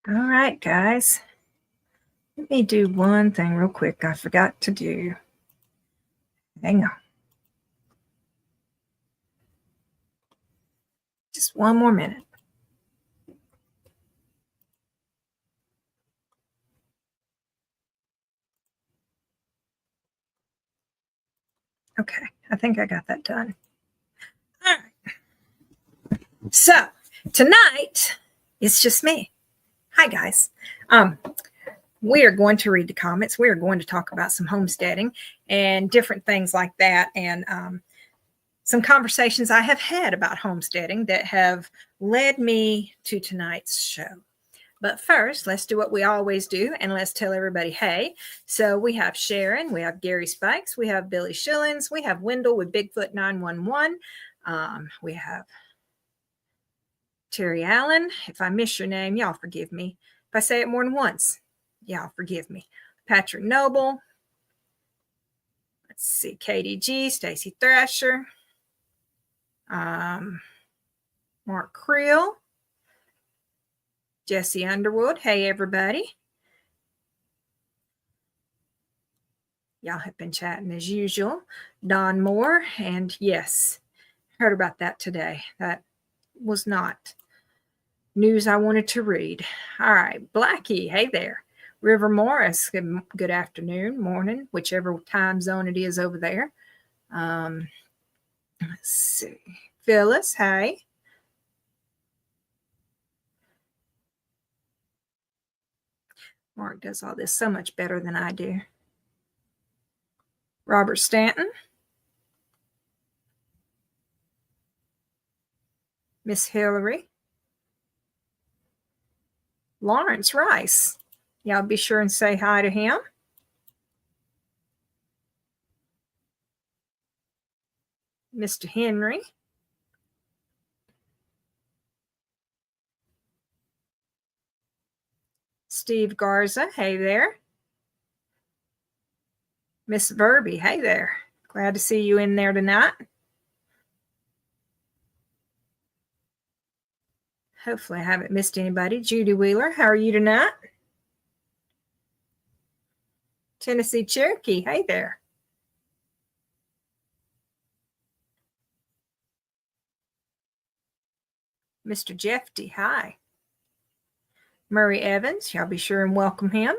All right, guys. Let me do one thing real quick I forgot to do. Hang on. Just one more minute. Okay, I think I got that done. All right. So tonight, it's just me. Hi, guys. We are going to read the comments. We are going to talk about some homesteading and different things like that, and some conversations I have had about homesteading that have led me to tonight's show. But first, let's do what we always do, and let's tell everybody, hey. So we have Sharon, we have Gary Spikes, we have Billy Shillings, we have Wendell with Bigfoot 911, we have Terry Allen. If I miss your name, y'all forgive me. If I say it more than once, y'all forgive me. Patrick Noble. Let's see, Katie G, Stacy Thrasher, Mark Creel, Jesse Underwood. Hey, everybody. Y'all have been chatting as usual. Don Moore, and yes, heard about that today. That was not news I wanted to read. All right, Blackie, hey there. River Morris, good afternoon, morning, whichever time zone it is over there. Let's see. Phyllis, hey. Mark does all this so much better than I do. Robert Stanton. Miss Hillary. Lawrence Rice. Y'all be sure and say hi to him. Mr. Henry. Steve Garza, hey there. Miss Verby, hey there. Glad to see you in there tonight. Hopefully I haven't missed anybody. Judy Wheeler, how are you tonight? Tennessee Cherokee, hey there. Mr. Jeffy, hi. Murray Evans, y'all be sure and welcome him.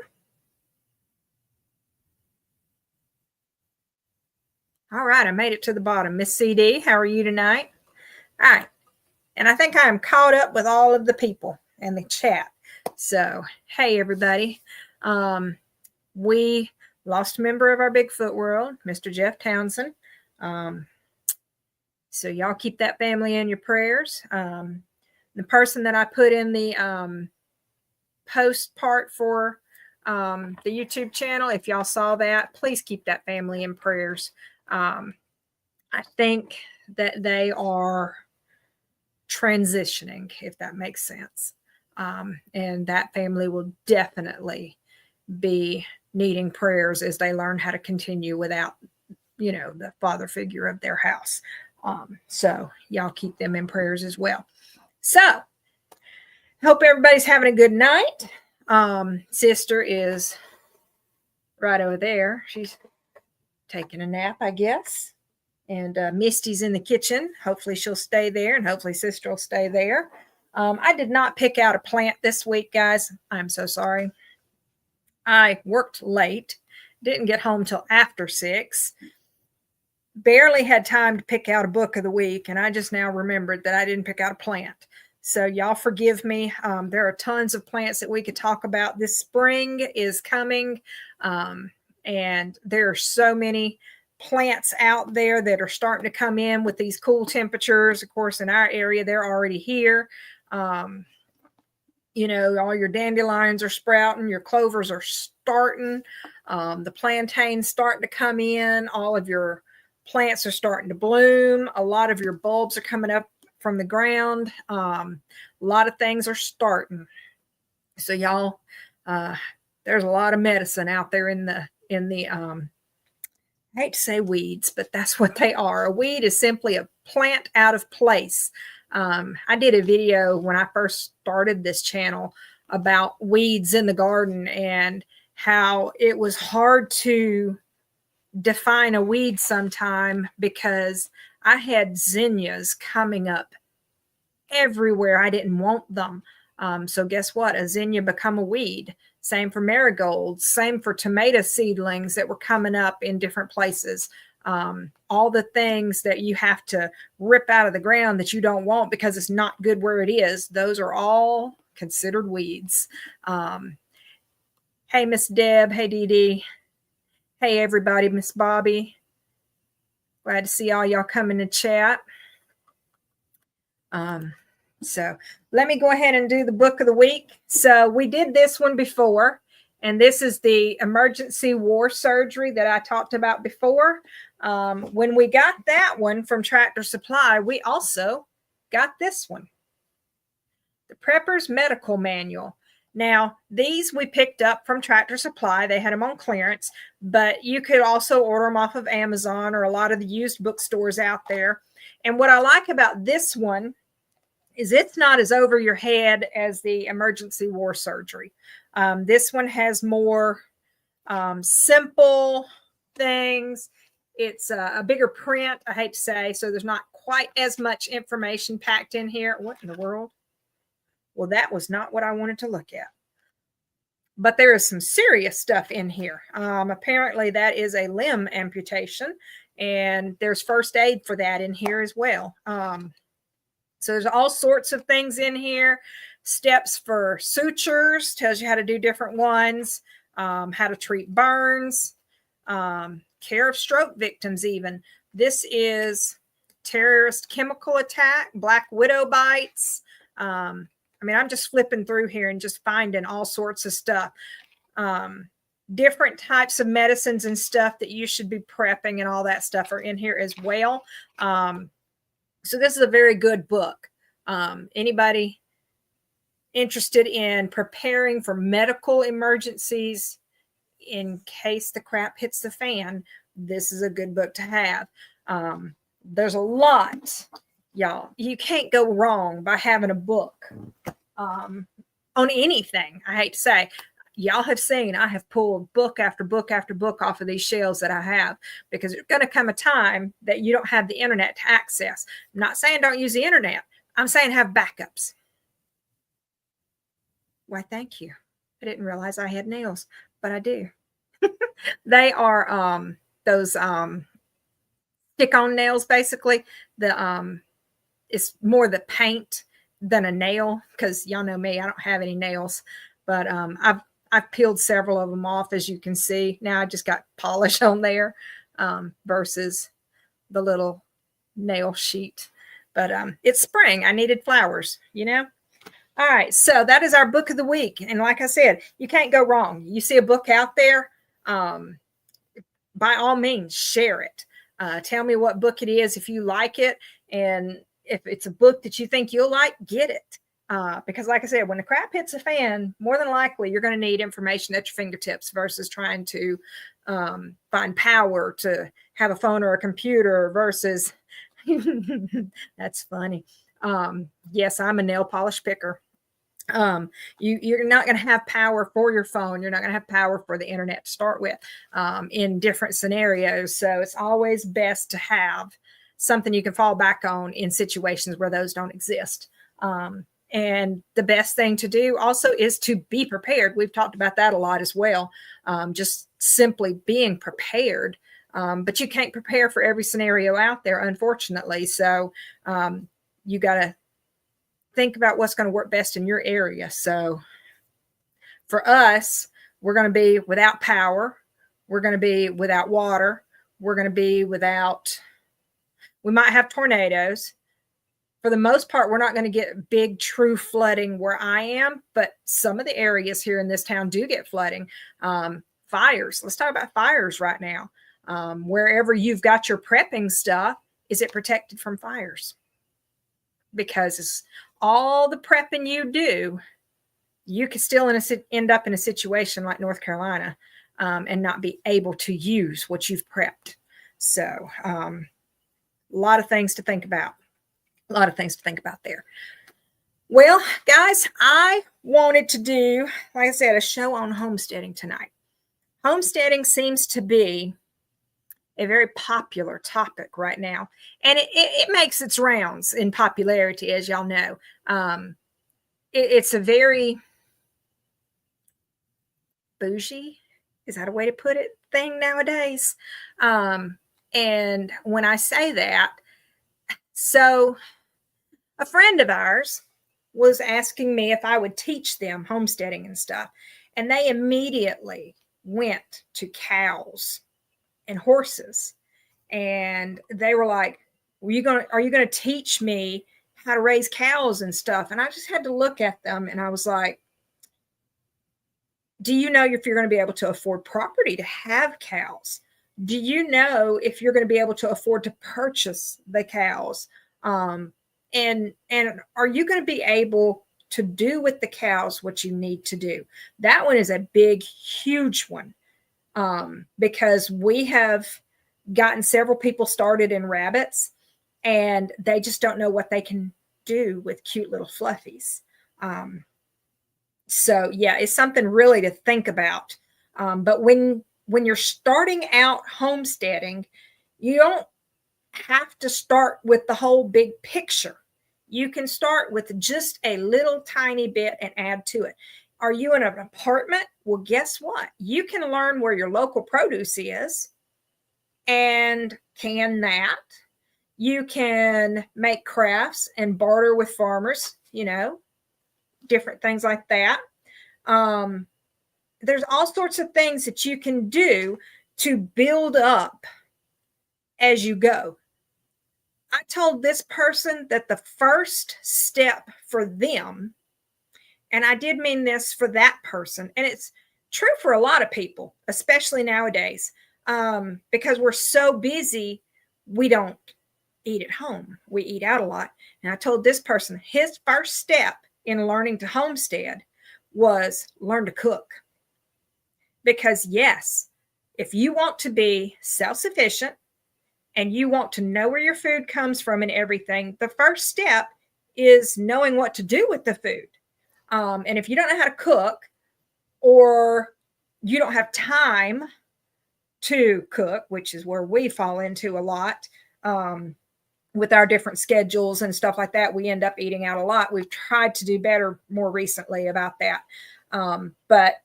All right, I made it to the bottom. Miss CD, how are you tonight? All right, and I think I am caught up with all of the people in the chat. So, hey, everybody. We lost a member of our Bigfoot world, Mr. Jeff Townsend. So y'all keep that family in your prayers. The person that I put in the post part for the YouTube channel, if y'all saw that, please keep that family in prayers. I think that they are transitioning, if that makes sense. And that family will definitely be needing prayers as they learn how to continue without, the father figure of their house. So y'all keep them in prayers as well. So hope everybody's having a good night. Sister is right over there. She's taking a nap, I guess. And Misty's in the kitchen. Hopefully she'll stay there, and hopefully sister will stay there. I did not pick out a plant this week, guys. I'm so sorry. I worked late, didn't get home till after 6. Barely had time to pick out a book of the week, and I just now remembered that I didn't pick out a plant. So y'all forgive me. There are tons of plants that we could talk about. This spring is coming, and there are so many plants out there that are starting to come in with these cool temperatures. Of course, in our area, they're already here. All your dandelions are sprouting, your clovers are starting, the plantains starting to come in, all of your plants are starting to bloom, a lot of your bulbs are coming up from the ground, a lot of things are starting. So y'all, there's a lot of medicine out there in the I hate to say weeds, but that's what they are. A weed is simply a plant out of place. I did a video when I first started this channel about weeds in the garden and how it was hard to define a weed sometime because I had zinnias coming up everywhere. I didn't want them. So guess what? A zinnia become a weed. Same for marigolds. Same for tomato seedlings that were coming up in different places. All the things that you have to rip out of the ground that you don't want because it's not good where it is. Those are all considered weeds. Hey, Miss Deb. Hey, Dee Dee. Hey, everybody. Miss Bobby. Glad to see all y'all coming to chat. So let me go ahead and do the book of the week. So we did this one before, and this is the emergency war surgery that I talked about before. When we got that one from Tractor Supply, we also got this one, the Prepper's Medical Manual. Now, these we picked up from Tractor Supply. They had them on clearance, but you could also order them off of Amazon or a lot of the used bookstores out there. And what I like about this one is it's not as over your head as the emergency war surgery. This one has more simple things. It's a bigger print, I hate to say, so there's not quite as much information packed in here. What in the world? Well, that was not what I wanted to look at. But there is some serious stuff in here. Apparently, that is a limb amputation, and there's first aid for that in here as well. So there's all sorts of things in here. Steps for sutures, tells you how to do different ones, how to treat burns, care of stroke victims even. This is terrorist chemical attack, black widow bites. I mean, I'm just flipping through here and just finding all sorts of stuff. Different types of medicines and stuff that you should be prepping and all that stuff are in here as well. So this is a very good book. Anybody interested in preparing for medical emergencies in case the crap hits the fan, this is a good book to have. There's a lot, y'all. You can't go wrong by having a book on anything. I hate to say. Y'all have seen I have pulled book after book after book off of these shelves that I have because there's going to come a time that you don't have the internet to access. I'm not saying don't use the internet. I'm saying have backups. Why, thank you. I didn't realize I had nails, but I do. They are those stick-on nails, basically. It's more the paint than a nail because y'all know me. I don't have any nails, but I've peeled several of them off, as you can see. Now I just got polish on there versus the little nail sheet. But it's spring. I needed flowers, you know? All right, so that is our book of the week. And like I said, you can't go wrong. You see a book out there, by all means, share it. Tell me what book it is if you like it. And if it's a book that you think you'll like, get it. Because like I said, when the crap hits a fan, more than likely you're going to need information at your fingertips versus trying to find power to have a phone or a computer versus that's funny. Yes, I'm a nail polish picker. You're not going to have power for your phone. You're not going to have power for the internet to start with in different scenarios. So it's always best to have something you can fall back on in situations where those don't exist. And the best thing to do also is to be prepared. We've talked about that a lot as well. Just simply being prepared. But you can't prepare for every scenario out there, unfortunately. So you got to think about what's going to work best in your area. So for us, we're going to be without power. We're going to be without water. We're going to be without, we might have tornadoes. For the most part, we're not going to get big, true flooding where I am, but some of the areas here in this town do get flooding. Fires. Let's talk about fires right now. Wherever you've got your prepping stuff, is it protected from fires? Because all the prepping you do, you could still end up in a situation like North Carolina and not be able to use what you've prepped. So a lot of things to think about. A lot of things to think about there. Well, guys, I wanted to do, like I said, a show on homesteading tonight. Homesteading seems to be a very popular topic right now, and it makes its rounds in popularity, as y'all know. It's a very bougie, is that a way to put it, thing nowadays. And when I say that, so a friend of ours was asking me if I would teach them homesteading and stuff. And they immediately went to cows and horses. And they were like, are you gonna teach me how to raise cows and stuff? And I just had to look at them and I was like, do you know if you're going to be able to afford property to have cows? Do you know if you're going to be able to afford to purchase the cows? And are you going to be able to do with the cows what you need to do? That one is a big, huge one, because we have gotten several people started in rabbits, and they just don't know what they can do with cute little fluffies. So yeah, it's something really to think about. But when you're starting out homesteading, you don't have to start with the whole big picture. You can start with just a little tiny bit and add to it. Are you in an apartment? Well, guess what? You can learn where your local produce is and can that. You can make crafts and barter with farmers, different things like that. There's all sorts of things that you can do to build up as you go. I told this person that the first step for them, and I did mean this for that person, and it's true for a lot of people, especially nowadays, because we're so busy, we don't eat at home. We eat out a lot. And I told this person his first step in learning to homestead was learn to cook. Because yes, if you want to be self-sufficient and you want to know where your food comes from and everything, the first step is knowing what to do with the food. And if you don't know how to cook, or you don't have time to cook, which is where we fall into a lot, with our different schedules and stuff like that, we end up eating out a lot. We've tried to do better more recently about that. But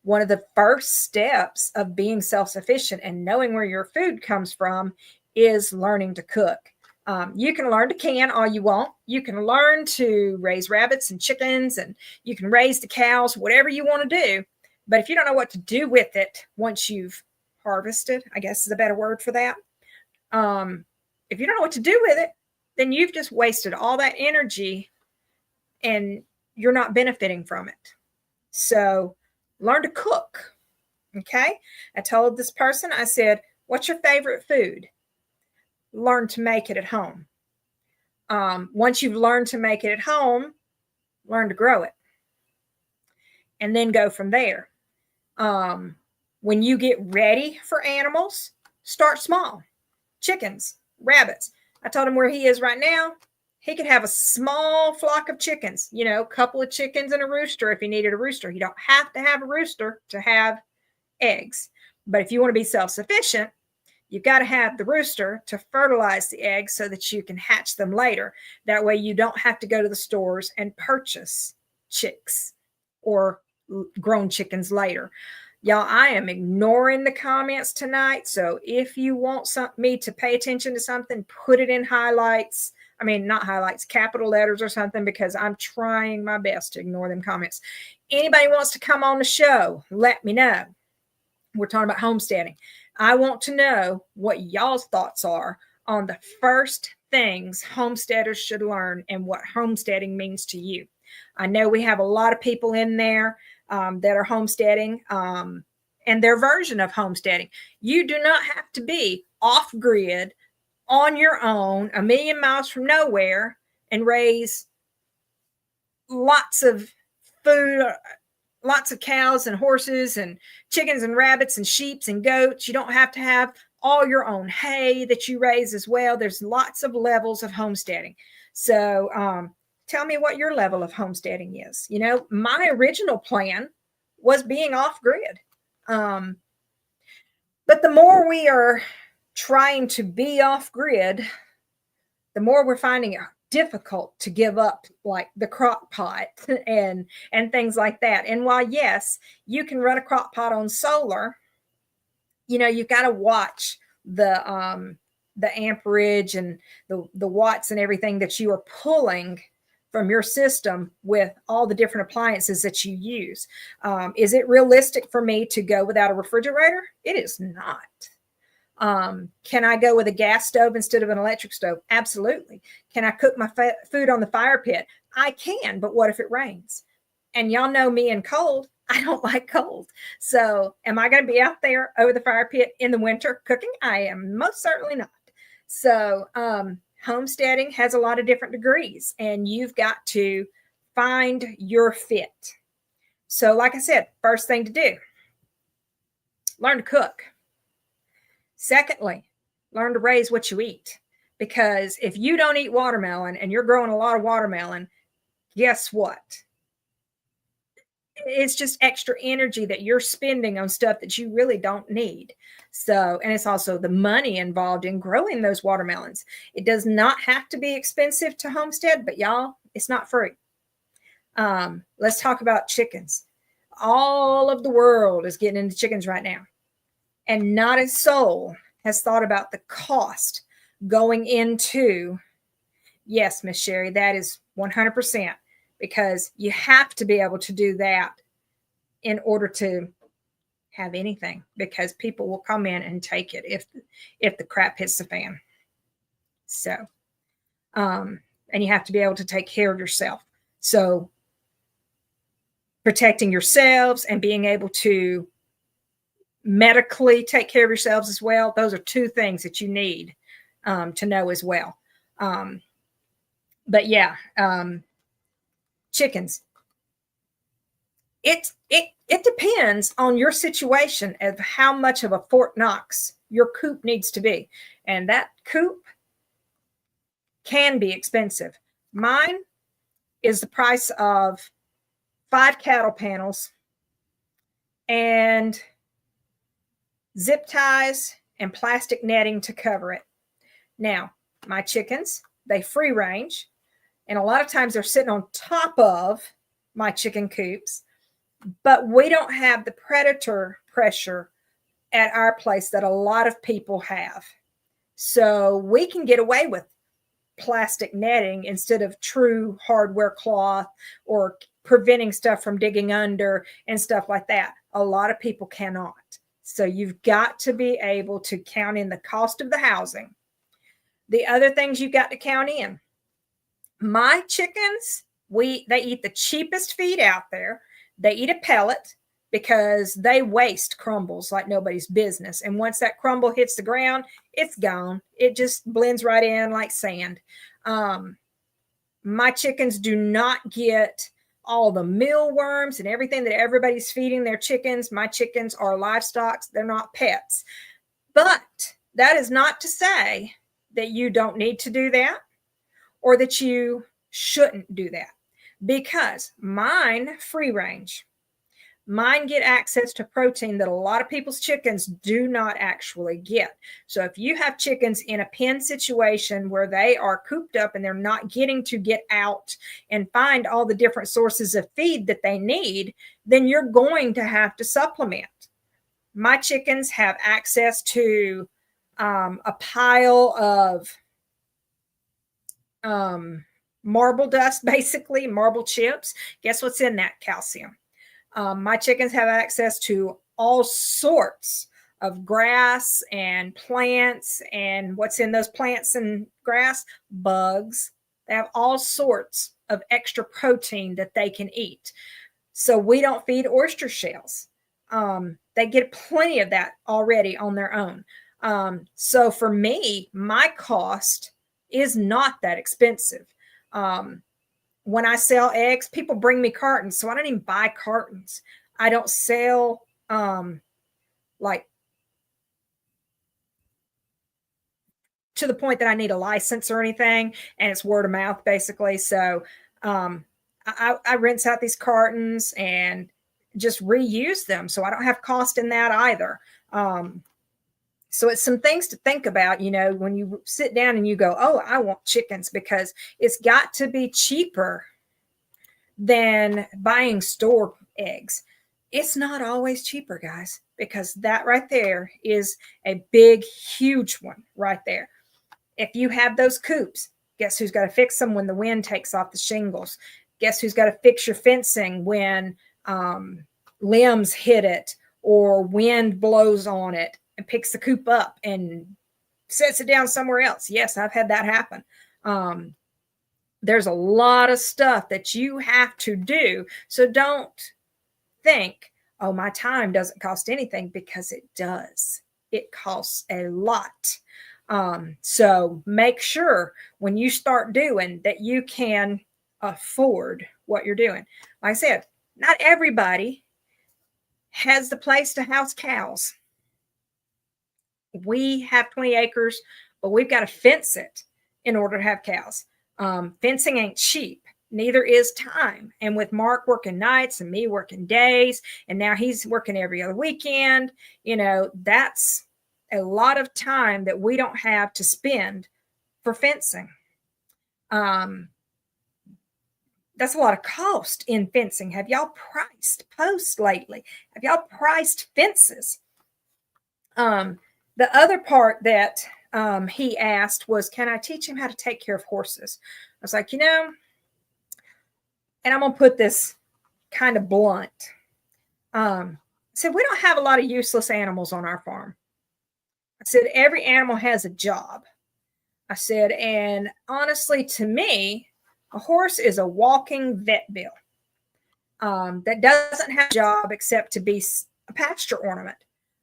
one of the first steps of being self-sufficient and knowing where your food comes from is learning to cook. You can learn to can all you want. You can learn to raise rabbits and chickens, and you can raise the cows, whatever you want to do. But if you don't know what to do with it once you've harvested, I guess is a better word for that. If you don't know what to do with it, then you've just wasted all that energy and you're not benefiting from it. So learn to cook. Okay. I told this person, I said, what's your favorite food? Learn to make it at home. Once you've learned to make it at home, learn to grow it. And then go from there. When you get ready for animals, start small. Chickens, rabbits. I told him where he is right now. He could have a small flock of chickens, a couple of chickens and a rooster if he needed a rooster. You don't have to have a rooster to have eggs. But if you want to be self-sufficient, you've got to have the rooster to fertilize the eggs so that you can hatch them later. That way you don't have to go to the stores and purchase chicks or grown chickens later. Y'all, I am ignoring the comments tonight. So if you want me to pay attention to something, put it in highlights. I mean, not highlights, capital letters or something, because I'm trying my best to ignore them comments. Anybody wants to come on the show, let me know. We're talking about homesteading. I want to know what y'all's thoughts are on the first things homesteaders should learn and what homesteading means to you. I know we have a lot of people in there that are homesteading and their version of homesteading. You do not have to be off grid on your own, a million miles from nowhere, and raise lots of food, lots of cows and horses and chickens and rabbits and sheep and goats. You don't have to have all your own hay that you raise as well. There's lots of levels of homesteading. So tell me what your level of homesteading is. You know, my original plan was being off grid. But the more we are trying to be off grid, the more we're finding it difficult to give up like the crock pot and things like that. And while yes, you can run a crock pot on solar, you know, you've got to watch the amperage and the watts and everything that you are pulling from your system with all the different appliances that you use. Is it realistic for me to go without a refrigerator? It is not. Can I go with a gas stove instead of an electric stove? Absolutely. Can I cook my food on the fire pit? I can, but what if it rains? And y'all know me and cold. I don't like cold. So am I going to be out there over the fire pit in the winter cooking? I am most certainly not. So homesteading has a lot of different degrees, and you've got to find your fit. So like I said, first thing to do, learn to cook. Secondly, learn to raise what you eat. Because if you don't eat watermelon and you're growing a lot of watermelon, guess what? It's just extra energy that you're spending on stuff that you really don't need. So, and it's also the money involved in growing those watermelons. It does not have to be expensive to homestead, but y'all, it's not free. Let's talk about chickens. All of the world is getting into chickens right now. And not a soul has thought about the cost going into, yes, Miss Sherry, that is 100%, because you have to be able to do that in order to have anything, because people will come in and take it if the crap hits the fan. So, and you have to be able to take care of yourself. So protecting yourselves and being able to medically take care of yourselves as well. Those are two things that you need to know as well. But yeah, chickens. It depends on your situation of how much of a Fort Knox your coop needs to be. And that coop can be expensive. Mine is the price of 5 cattle panels and zip ties and plastic netting to cover it. Now, my chickens, they free range, and a lot of times they're sitting on top of my chicken coops, but we don't have the predator pressure at our place that a lot of people have. So we can get away with plastic netting instead of true hardware cloth or preventing stuff from digging under and stuff like that. A lot of people cannot. So you've got to be able to count in the cost of the housing. The other things you've got to count in. My chickens, they eat the cheapest feed out there. They eat a pellet because they waste crumbles like nobody's business. And once that crumble hits the ground, it's gone. It just blends right in like sand. My chickens do not get all the mealworms and everything that everybody's feeding their chickens. My chickens are livestock. They're not pets. But that is not to say that you don't need to do that or that you shouldn't do that, because mine free range. Mine get access to protein that a lot of people's chickens do not actually get. So if you have chickens in a pen situation where they are cooped up and they're not getting to get out and find all the different sources of feed that they need, then you're going to have to supplement. My chickens have access to a pile of marble dust, basically marble chips. Guess what's in that? Calcium. My chickens have access to all sorts of grass and plants, and what's in those plants and grass? Bugs. They have all sorts of extra protein that they can eat. So we don't feed oyster shells. They get plenty of that already on their own. So for me, my cost is not that expensive. When I sell eggs, people bring me cartons, so I don't even buy cartons. I don't sell like to the point that I need a license or anything, and it's word of mouth basically. So I rinse out these cartons and just reuse them, so I don't have cost in that either. So it's some things to think about, when you sit down and you go, oh, I want chickens, because it's got to be cheaper than buying store eggs. It's not always cheaper, guys, because that right there is a big, huge one right there. If you have those coops, guess who's got to fix them when the wind takes off the shingles? Guess who's got to fix your fencing when limbs hit it or wind blows on it and picks the coop up and sets it down somewhere else? Yes, I've had that happen. There's a lot of stuff that you have to do. So don't think, oh, my time doesn't cost anything, because it does. It costs a lot. So make sure when you start doing that, you can afford what you're doing. Like I said, not everybody has the place to house cows. We have 20 acres, but we've got to fence it in order to have cows. Fencing ain't cheap. Neither is time. And with Mark working nights and me working days, and now he's working every other weekend, that's a lot of time that we don't have to spend for fencing. That's a lot of cost in fencing. Have y'all priced posts lately? Have y'all priced fences? The other part that he asked was, can I teach him how to take care of horses? I was like, and I'm going to put this kind of blunt. I said, we don't have a lot of useless animals on our farm. I said, every animal has a job. I said, and honestly, to me, a horse is a walking vet bill that doesn't have a job except to be a pasture ornament.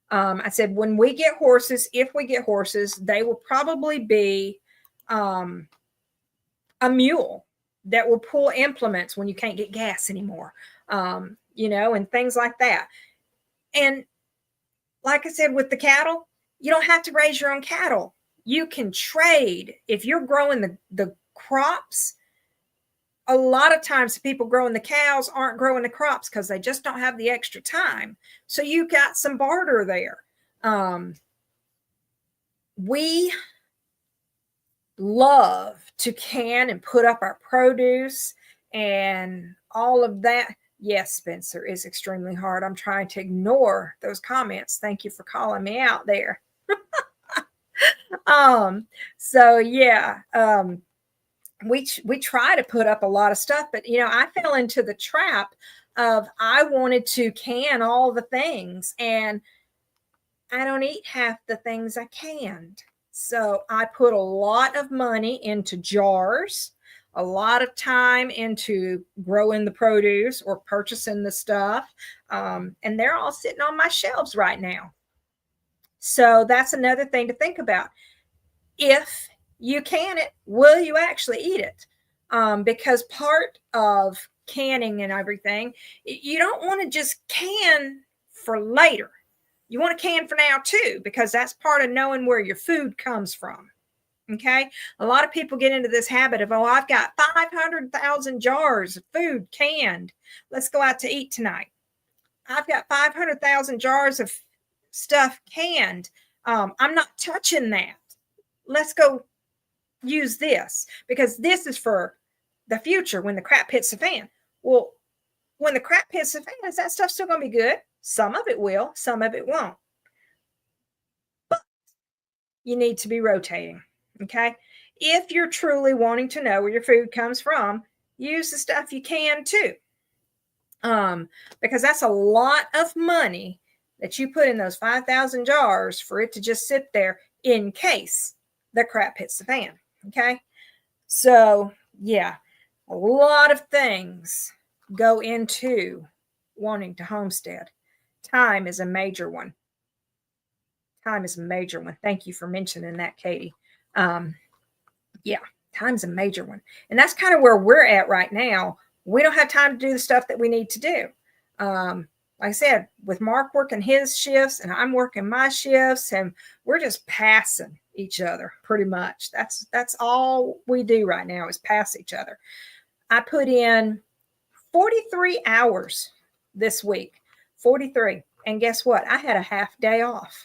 I said, when we get horses, if we get horses, they will probably be a mule that will pull implements when you can't get gas anymore, and things like that. And like I said, with the cattle, you don't have to raise your own cattle. You can trade. If you're growing the crops, a lot of times the people growing the cows aren't growing the crops because they just don't have the extra time. So you got some barter there. We love to can and put up our produce and all of that. Yes, Spencer, is extremely hard. I'm trying to ignore those comments. Thank you for calling me out there. So yeah, we try to put up a lot of stuff, but I fell into the trap of I wanted to can all the things, and I don't eat half the things I canned. So I put a lot of money into jars, a lot of time into growing the produce or purchasing the stuff. And they're all sitting on my shelves right now. So that's another thing to think about. If you can it, will you actually eat it? Because part of canning and everything, you don't want to just can for later. You want to can for now too, because that's part of knowing where your food comes from. Okay. A lot of people get into this habit of, oh, I've got 500,000 jars of food canned. Let's go out to eat tonight. I've got 500,000 jars of stuff canned. I'm not touching that. Let's go use this, because this is for the future when the crap hits the fan. Well, when the crap hits the fan, is that stuff still going to be good? Some of it will, some of it won't. But you need to be rotating. Okay. If you're truly wanting to know where your food comes from, use the stuff you can too. Because that's a lot of money that you put in those 5,000 jars for it to just sit there in case the crap hits the fan. Okay. So yeah, a lot of things go into wanting to homestead. Time is a major one. Time is a major one. Thank you for mentioning that, Katie. Yeah, time's a major one. And that's kind of where we're at right now. We don't have time to do the stuff that we need to do. Like I said, with Mark working his shifts and I'm working my shifts, and we're just passing each other pretty much. That's all we do right now is pass each other. I put in 43 hours this week. 43. And guess what? I had a half day off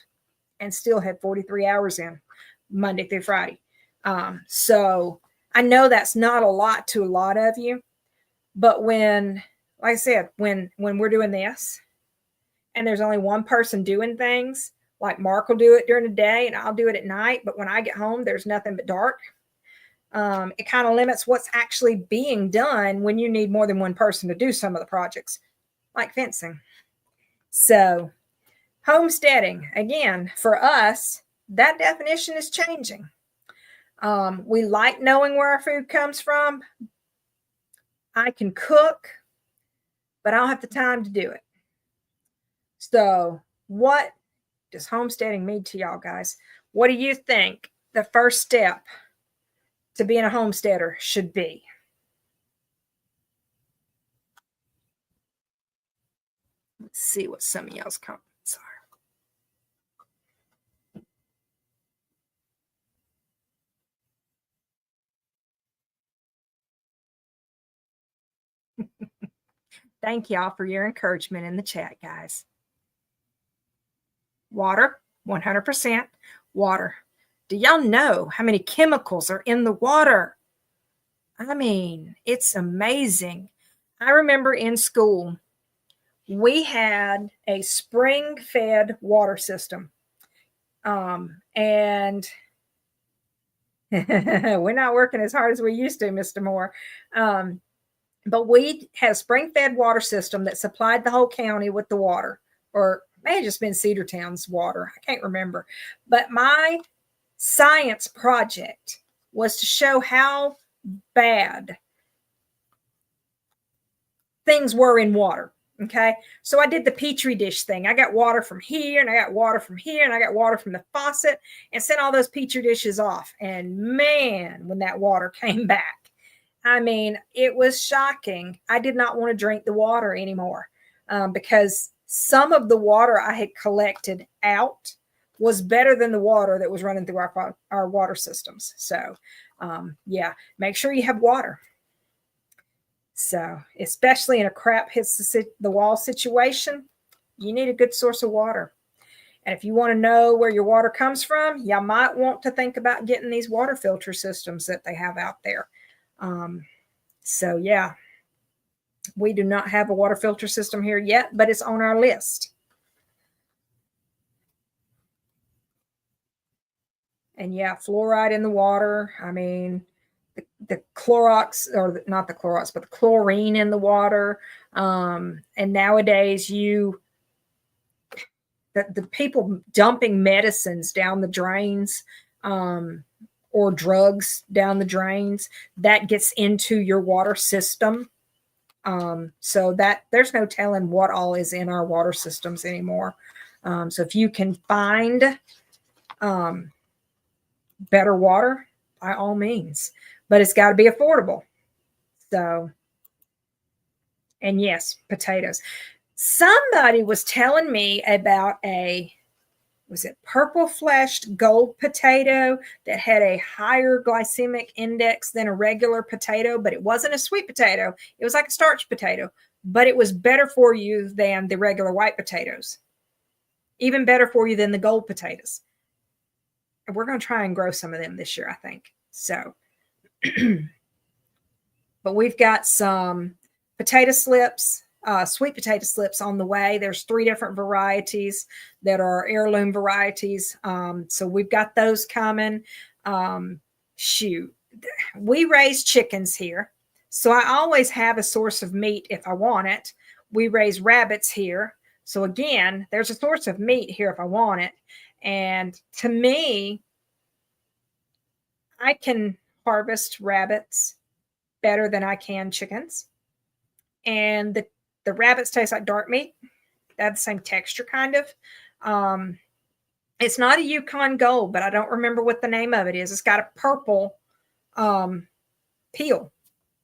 and still had 43 hours in Monday through Friday. So I know that's not a lot to a lot of you, but when, like I said, when we're doing this and there's only one person doing things, like Mark will do it during the day and I'll do it at night, but when I get home, there's nothing but dark. It kind of limits what's actually being done when you need more than one person to do some of the projects, like fencing. So homesteading, again, for us, that definition is changing. We like knowing where our food comes from. I can cook, but I don't have the time to do it. So what does homesteading mean to y'all guys? What do you think the first step to being a homesteader should be? Let's see what some of y'all's comments are. Thank y'all for your encouragement in the chat, guys. Water, 100% water. Do y'all know how many chemicals are in the water? I mean, it's amazing. I remember in school, we had a spring-fed water system. And we're not working as hard as we used to, Mr. Moore. But we had a spring-fed water system that supplied the whole county with the water, or it may have just been Cedartown's water. I can't remember. But my science project was to show how bad things were in water. Okay. So I did the Petri dish thing. I got water from here and I got water from here and I got water from the faucet and sent all those Petri dishes off. And man, when that water came back, I mean, it was shocking. I did not want to drink the water anymore because some of the water I had collected out was better than the water that was running through our water systems. So yeah, make sure you have water. So especially in a crap hits the wall situation, you need a good source of water. And if you want to know where your water comes from, you might want to think about getting these water filter systems that they have out there. So yeah, we do not have a water filter system here yet, but it's on our list. And yeah, fluoride in the water. I mean, the Clorox, or not the Clorox, but the chlorine in the water. And nowadays the people dumping medicines down the drains, or drugs down the drains, that gets into your water system. So that there's no telling what all is in our water systems anymore. So if you can find better water, by all means, but it's got to be affordable. So, and yes, potatoes. Somebody was telling me about was it purple fleshed gold potato that had a higher glycemic index than a regular potato, but it wasn't a sweet potato. It was like a starch potato, but it was better for you than the regular white potatoes, even better for you than the gold potatoes. And we're going to try and grow some of them this year, I think. So, but we've got some potato slips, sweet potato slips on the way. There's 3 different varieties that are heirloom varieties. So we've got those coming. Shoot, we raise chickens here. So I always have a source of meat if I want it. We raise rabbits here. So again, there's a source of meat here if I want it. And to me, I can harvest rabbits better than I can chickens. And the rabbits taste like dark meat. They have the same texture, kind of. It's not a Yukon Gold, but I don't remember what the name of it is. It's got a purple peel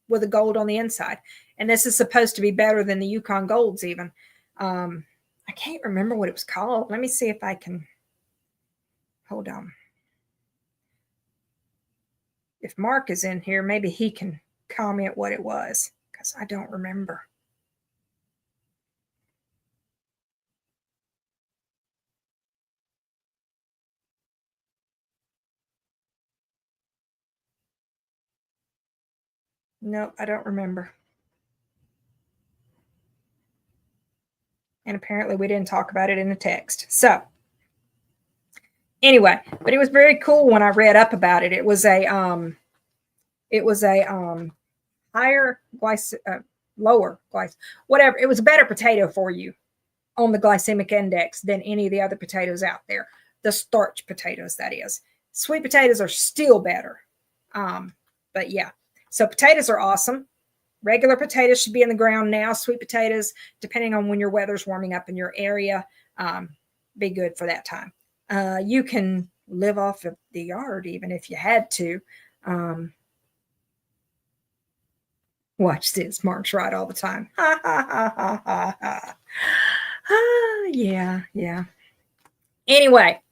with a gold on the inside. And this is supposed to be better than the Yukon Golds even. I can't remember what it was called. Let me see if I can. Hold on. If Mark is in here, maybe he can comment what it was because I don't remember. Nope, I don't remember. And apparently we didn't talk about it in the text. So anyway, but it was very cool when I read up about it. It was a higher lower glycemic, whatever. It was a better potato for you on the glycemic index than any of the other potatoes out there. The starch potatoes, that is. Sweet potatoes are still better. But yeah, so potatoes are awesome. Regular potatoes should be in the ground now. Sweet potatoes, depending on when your weather's warming up in your area, be good for that time. You can live off of the yard even if you had to. Watch this. Mark's right all the time. Ha ha ha ha ha ha. Yeah, yeah. Anyway,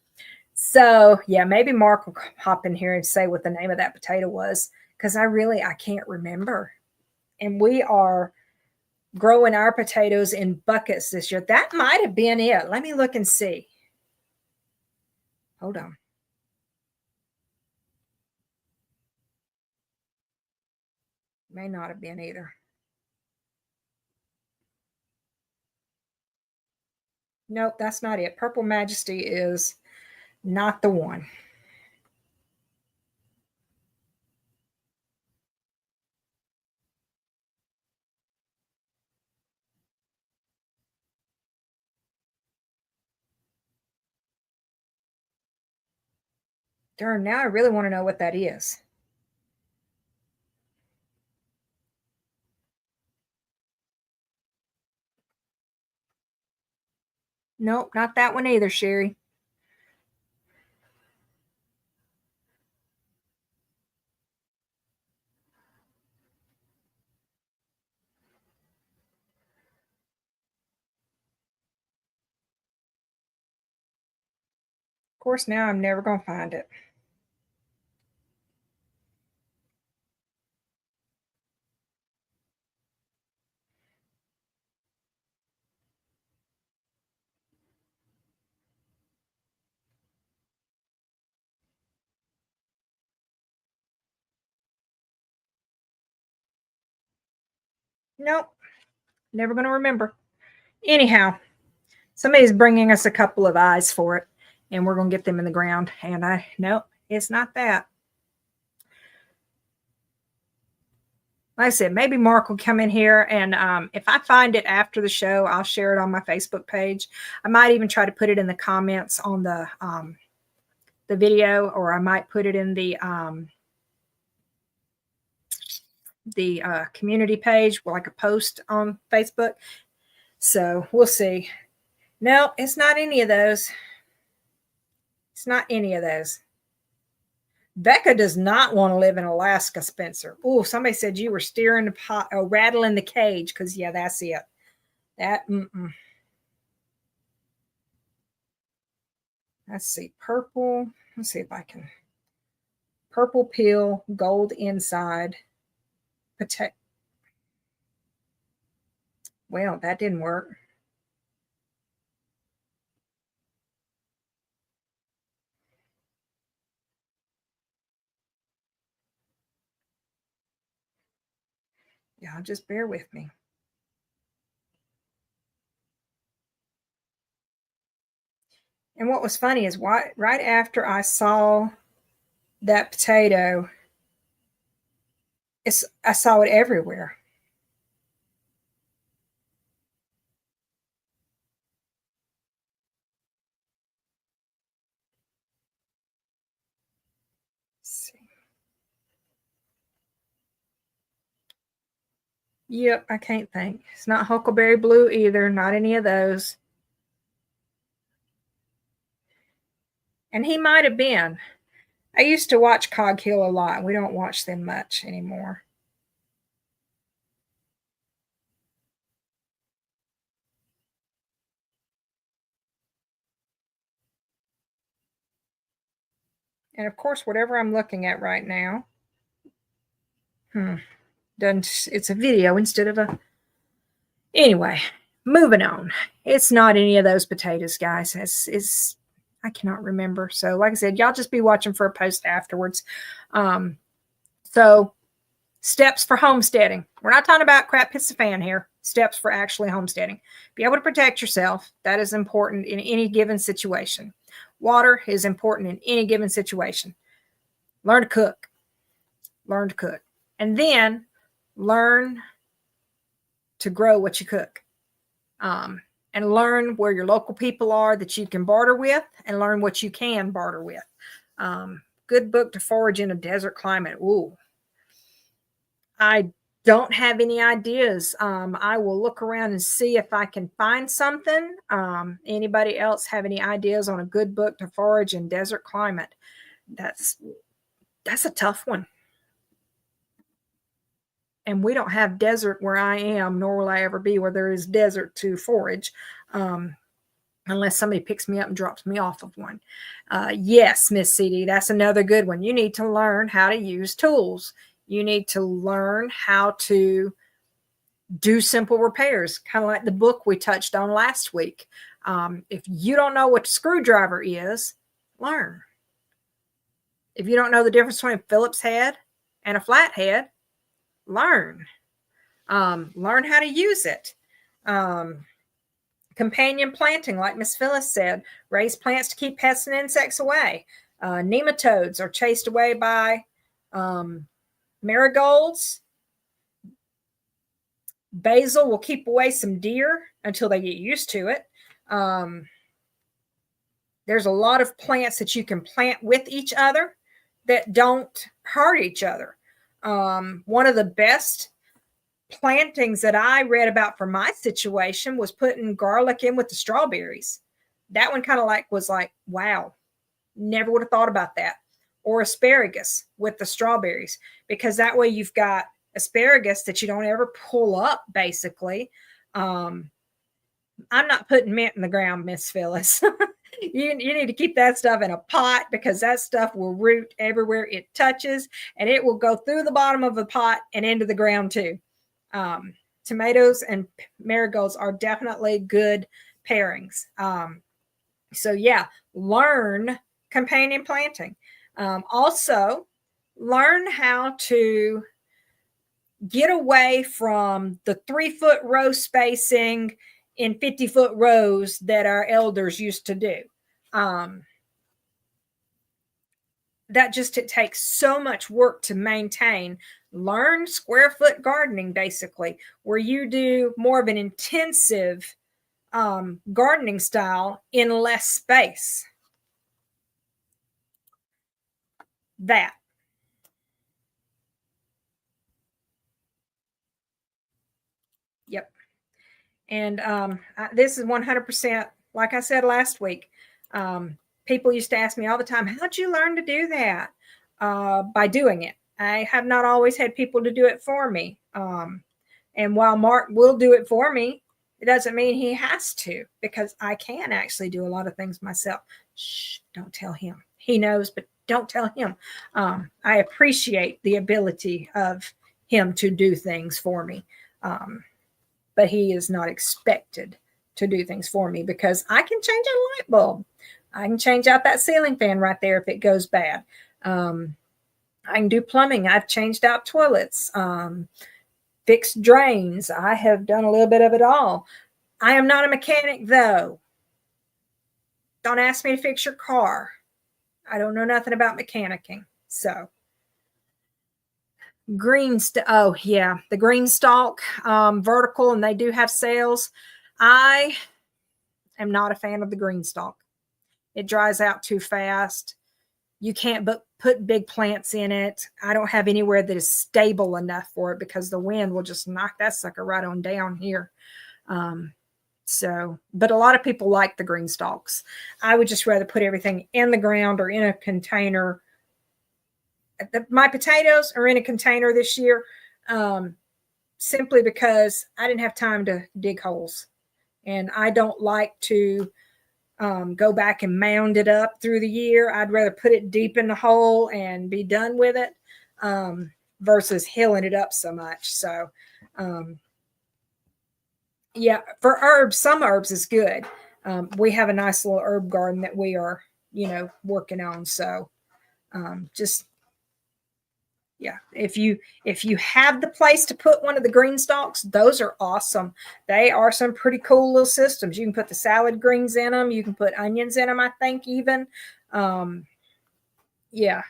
so yeah, maybe Mark will hop in here and say what the name of that potato was because I can't remember. And we are growing our potatoes in buckets this year. That might have been it. Let me look and see. Hold on. May not have been either. Nope, that's not it. Purple Majesty is not the one. Darn, now I really want to know what that is. Nope, not that one either, Sherry. Of course, now I'm never going to find it. Nope, never going to remember. Anyhow, somebody's bringing us a couple of eyes for it, and we're going to get them in the ground. And nope, it's not that. Like I said, maybe Mark will come in here, and if I find it after the show, I'll share it on my Facebook page. I might even try to put it in the comments on the video, or I might put it in the community page, like a post on Facebook. So we'll see. No, it's not any of those. It's not any of those. Becca does not want to live in Alaska, Spencer. Oh, somebody said you were steering the pot, rattling the cage, because yeah, that's it. That Let's see, purple. Let's see if I can. Purple peel, gold inside. Potato. Well, that didn't work. Yeah, just bear with me. And what was funny is right after I saw that potato, I saw it everywhere. Let's see. Yep, I can't think. It's not huckleberry blue either. Not any of those. And he might have been. I used to watch Coghill a lot. We don't watch them much anymore. And of course, whatever I'm looking at right now. Done. It's a video instead of a. Anyway, moving on. It's not any of those potatoes, guys. It's I cannot remember. So, like I said, y'all just be watching for a post afterwards. So steps for homesteading. We're not talking about crap hits the fan here. Steps for actually homesteading. Be able to protect yourself. That is important in any given situation. Water is important in any given situation. Learn to cook. Learn to cook. And then learn to grow what you cook. And learn where your local people are that you can barter with, and learn what you can barter with. Good book to forage in a desert climate. Ooh. I don't have any ideas. I will look around and see if I can find something. Anybody else have any ideas on a good book to forage in desert climate? That's a tough one. And we don't have desert where I am, nor will I ever be where there is desert to forage, unless somebody picks me up and drops me off of one. Yes, Miss CD, that's another good one. You need to learn how to use tools. You need to learn how to do simple repairs, kind of like the book we touched on last week. If you don't know what a screwdriver is, learn. If you don't know the difference between a Phillips head and a flathead, learn. Learn how to use it. Companion planting, like Miss Phyllis said, raise plants to keep pests and insects away. Nematodes are chased away by marigolds. Basil will keep away some deer until they get used to it. There's a lot of plants that you can plant with each other that don't hurt each other. One of the best plantings that I read about for my situation was putting garlic in with the strawberries. That one kind of was like, wow, never would have thought about that. Or asparagus with the strawberries, because that way you've got asparagus that you don't ever pull up, basically. I'm not putting mint in the ground, Miss Phyllis. You need to keep that stuff in a pot, because that stuff will root everywhere it touches, and it will go through the bottom of the pot and into the ground too. Tomatoes and marigolds are definitely good pairings. So yeah, learn companion planting. Also, learn how to get away from the 3-foot row spacing in 50-foot rows that our elders used to do. It takes so much work to maintain. Learn square foot gardening, basically, where you do more of an intensive gardening style in less space. That. Yep. And this is 100%, like I said last week, people used to ask me all the time, how'd you learn to do that? By doing it. I have not always had people to do it for me. And while Mark will do it for me, it doesn't mean he has to, because I can actually do a lot of things myself. Shh, don't tell him. He knows, but don't tell him. I appreciate the ability of him to do things for me. But he is not expected to do things for me, because I can change a light bulb. I can change out that ceiling fan right there if it goes bad. I can do plumbing. I've changed out toilets, fixed drains. I have done a little bit of it all. I am not a mechanic, though. Don't ask me to fix your car. I don't know nothing about mechanicking. So the green stalk, vertical, and they do have sales. I am not a fan of the green stalk. It dries out too fast. You can't put big plants in it. I don't have anywhere that is stable enough for it, because the wind will just knock that sucker right on down here. But a lot of people like the green stalks. I would just rather put everything in the ground or in a container. My potatoes are in a container this year, simply because I didn't have time to dig holes. And I don't like to go back and mound it up through the year. I'd rather put it deep in the hole and be done with it. versus hilling it up so much. So, yeah, for herbs, some herbs is good. We have a nice little herb garden that we are, working on. So, just yeah, if you have the place to put one of the green stalks, those are awesome. They are some pretty cool little systems. You can put the salad greens in them. You can put onions in them, I think, even. Yeah,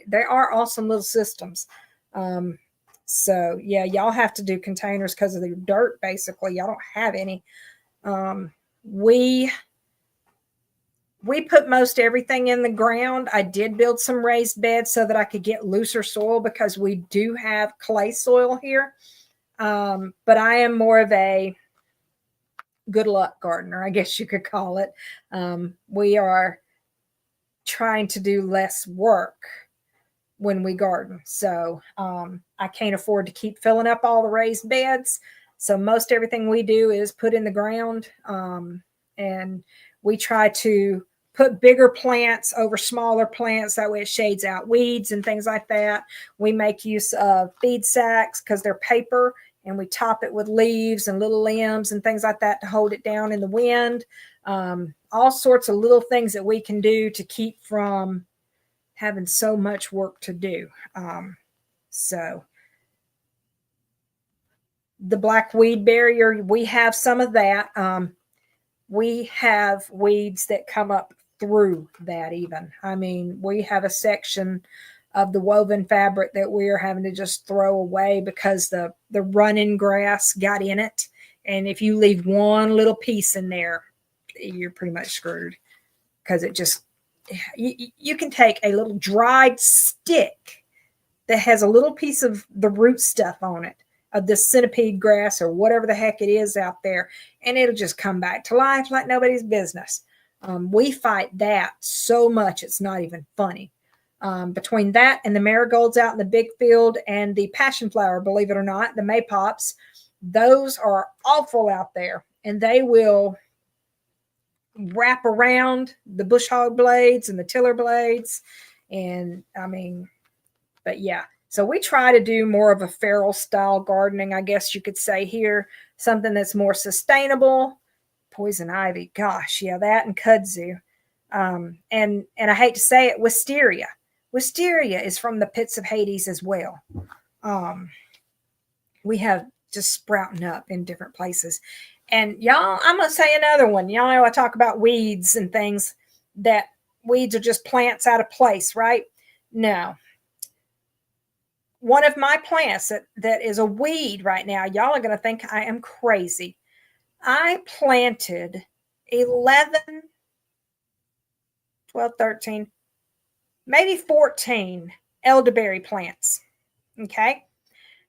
they are awesome little systems. So yeah, y'all have to do containers because of the dirt. Basically, y'all don't have any. We put most everything in the ground. I did build some raised beds so that I could get looser soil because we do have clay soil here. But I am more of a good luck gardener, I guess you could call it. We are trying to do less work when we garden. So I can't afford to keep filling up all the raised beds. So most everything we do is put in the ground. And we try to put bigger plants over smaller plants. That way it shades out weeds and things like that. We make use of feed sacks because they're paper, and we top it with leaves and little limbs and things like that to hold it down in the wind. All sorts of little things that we can do to keep from having so much work to do. So the black weed barrier, we have some of that. We have weeds that come up through that even. I mean, we have a section of the woven fabric that we are having to just throw away because the running grass got in it. And if you leave one little piece in there, you're pretty much screwed because it just, you can take a little dried stick that has a little piece of the root stuff on it, of the centipede grass or whatever the heck it is out there, and it'll just come back to life like nobody's business. We fight that so much it's not even funny. Between that and the marigolds out in the big field and the passion flower, believe it or not, the maypops, those are awful out there, and they will wrap around the bush hog blades and the tiller blades. And I mean, but yeah, so we try to do more of a feral style gardening, I guess you could say here, something that's more sustainable. Poison ivy, gosh, yeah, that and kudzu. And I hate to say it, wisteria. Wisteria is from the pits of Hades as well. We have just sprouting up in different places. And y'all, I'm going to say another one. Y'all know I talk about weeds and things, that weeds are just plants out of place, right? No. One of my plants that is a weed right now, y'all are going to think I am crazy. I planted 11, 12, 13, maybe 14 elderberry plants. Okay.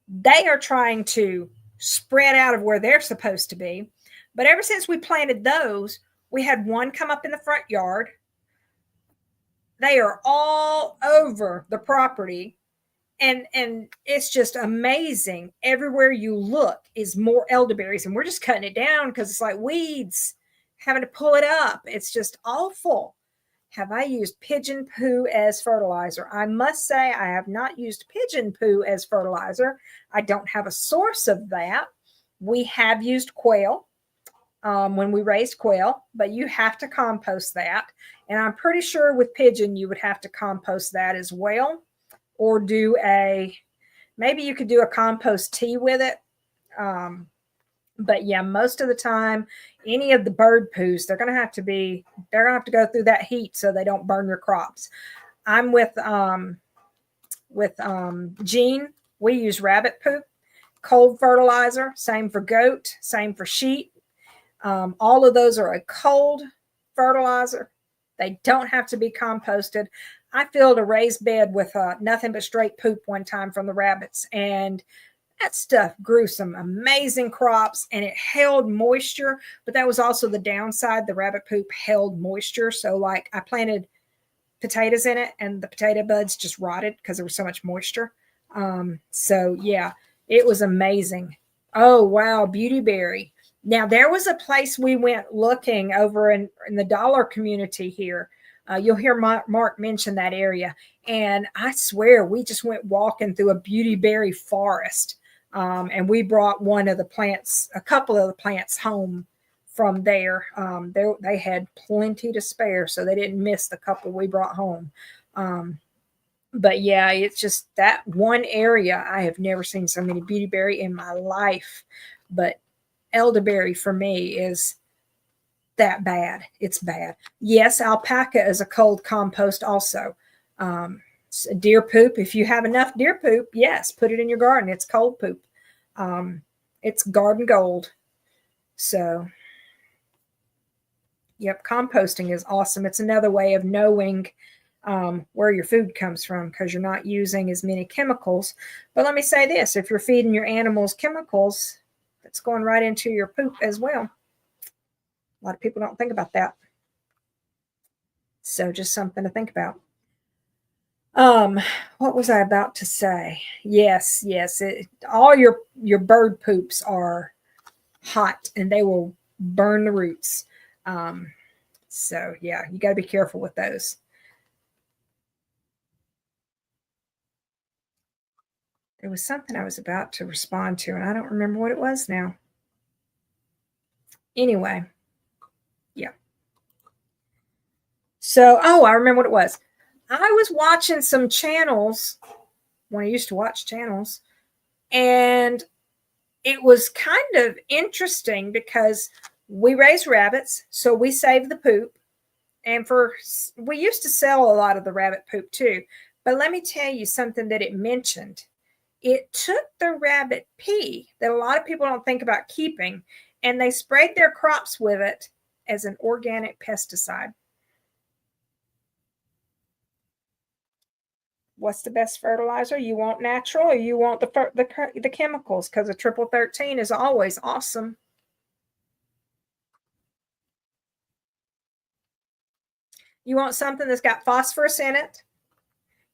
They are trying to spread out of where they're supposed to be. But ever since we planted those, we had one come up in the front yard. They are all over the property. And it's just amazing. Everywhere you look is more elderberries, and we're just cutting it down because it's like weeds, having to pull it up. It's just awful. Have I used pigeon poo as fertilizer? I must say I have not used pigeon poo as fertilizer. I don't have a source of that. We have used quail when we raised quail, but you have to compost that. And I'm pretty sure with pigeon, you would have to compost that as well, or maybe you could do a compost tea with it. But yeah, most of the time, any of the bird poos, they're going to have to go through that heat so they don't burn your crops. I'm with Jean. We use rabbit poop, cold fertilizer, same for goat, same for sheep. All of those are a cold fertilizer. They don't have to be composted. I filled a raised bed with nothing but straight poop one time from the rabbits, and that stuff grew some amazing crops, and it held moisture. But that was also the downside. The rabbit poop held moisture. So like I planted potatoes in it, and the potato buds just rotted because there was so much moisture. So yeah, it was amazing. Oh, wow. Beautyberry. Now there was a place we went looking over in the dollar community here You'll hear Mark mention that area. And I swear we just went walking through a beautyberry forest. And we brought a couple of the plants home from there. They had plenty to spare, so they didn't miss the couple we brought home. But yeah, it's just that one area. I have never seen so many beautyberry in my life. But elderberry for me is that bad. It's bad. Yes, alpaca is a cold compost also. Deer poop, if you have enough deer poop, yes, put it in your garden. It's cold poop. It's garden gold. So, yep, composting is awesome. It's another way of knowing where your food comes from because you're not using as many chemicals. But let me say this, if you're feeding your animals chemicals, it's going right into your poop as well. A lot of people don't think about that. So just something to think about. What was I about to say? Yes. All your bird poops are hot and they will burn the roots. So yeah, you got to be careful with those. There was something I was about to respond to, and I don't remember what it was now. Anyway, yeah. So, I remember what it was. I was watching some channels when I used to watch channels, and it was kind of interesting because we raise rabbits, so we save the poop. And we used to sell a lot of the rabbit poop too. But let me tell you something that it mentioned. It took the rabbit pee that a lot of people don't think about keeping, and they sprayed their crops with it as an organic pesticide. What's the best fertilizer? You want natural or you want the chemicals? Because a triple 13 is always awesome. You want something that's got phosphorus in it.